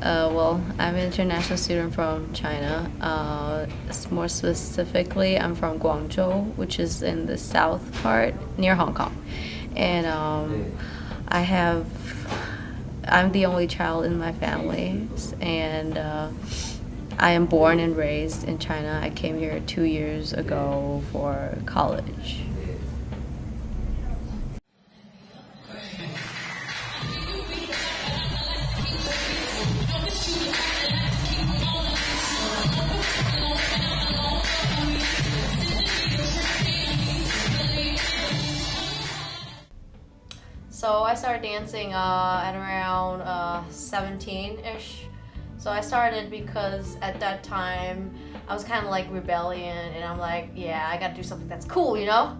Well, I'm an international student from China. More specifically, I'm from Guangzhou, which is in the south part near Hong Kong. And I have, I'm the only child in my family, and I am born and raised in China. I came here 2 years ago for college. So I started dancing at around 17-ish. So I started because at that time I was kind of like rebellion, and I'm like, yeah, I gotta do something that's cool, you know?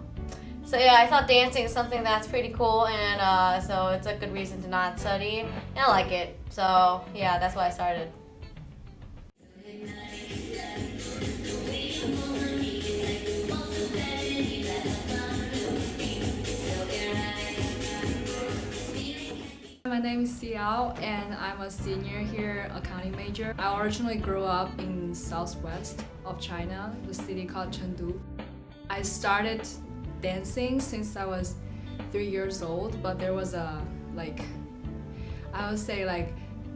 So yeah, I thought dancing is something that's pretty cool, and so it's a good reason to not study, and I like it. So yeah, that's why I started. My name is Xiao and I'm a senior here, accounting major. I originally grew up in southwest of China, the city called Chengdu. I started dancing since I was 3 years old, but there was a I would say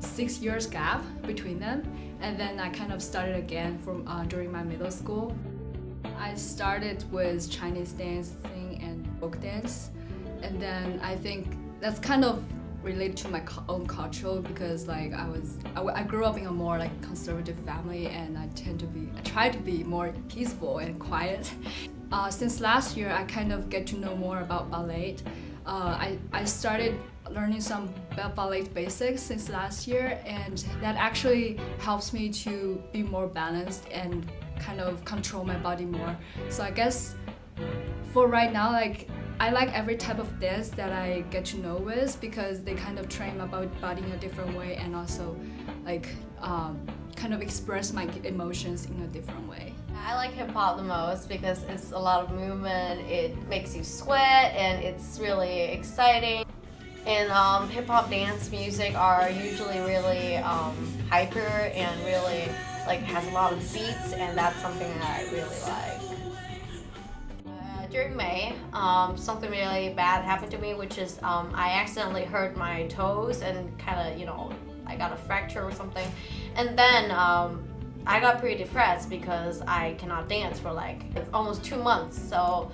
6 years gap between them, and then I kind of started again from during my middle school. I started with Chinese dancing and folk dance, and then I think that's kind of related to my own culture because I grew up in a more conservative family, and I try to be more peaceful and quiet. Since last year, I kind of get to know more about ballet. I started learning some ballet basics since last year, and that actually helps me to be more balanced and kind of control my body more. So I guess for right now, I like every type of dance that I get to know with because they kind of train my body in a different way, and also kind of express my emotions in a different way. I like hip hop the most because it's a lot of movement, it makes you sweat, and it's really exciting. And hip hop dance music are usually really hyper and really has a lot of beats, and that's something that I really like. During May, something really bad happened to me, which is I accidentally hurt my toes and kind of, I got a fracture or something. And then I got pretty depressed because I cannot dance for almost 2 months. So,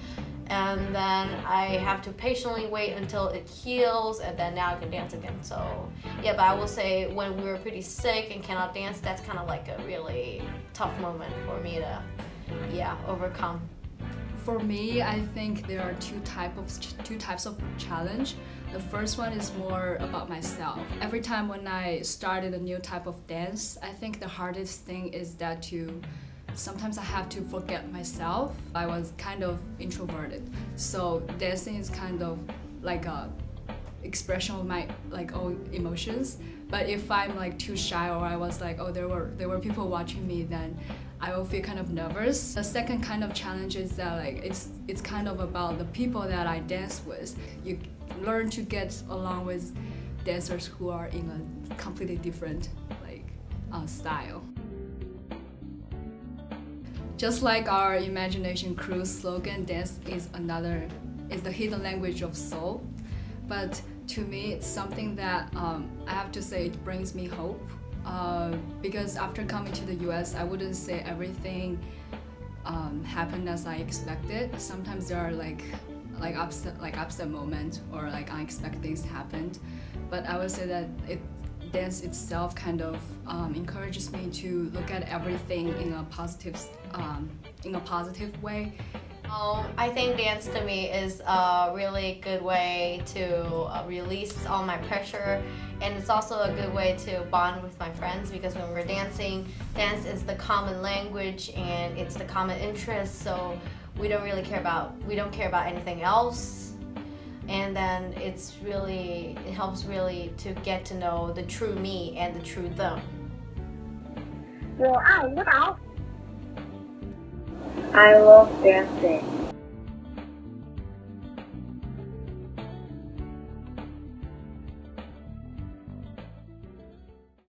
and then I have to patiently wait until it heals, and then now I can dance again. So yeah, but I will say when we were pretty sick and cannot dance, that's kind of like a really tough moment for me to, overcome. For me, I think there are two types of challenge. The first one is more about myself. Every time when I started a new type of dance, I think the hardest thing is that sometimes I have to forget myself. I was kind of introverted, so dancing is kind of like a expression of my own emotions. But if I'm too shy, or I was there were people watching me, then I will feel kind of nervous. The second kind of challenge is that it's kind of about the people that I dance with. You learn to get along with dancers who are in a completely different style. Just like our Imagination Cruise slogan, dance is the hidden language of soul. But to me, it's something that I have to say it brings me hope. Because after coming to the US, I wouldn't say everything happened as I expected. Sometimes there are upset moments or unexpected things happened. But I would say that dance itself kind of encourages me to look at everything in a positive way. I think dance to me is a really good way to release all my pressure, and it's also a good way to bond with my friends because when we're dancing, dance is the common language and it's the common interest, so we don't care about anything else. And then it helps really to get to know the true me and the true them. 我爱舞蹈。I love dancing.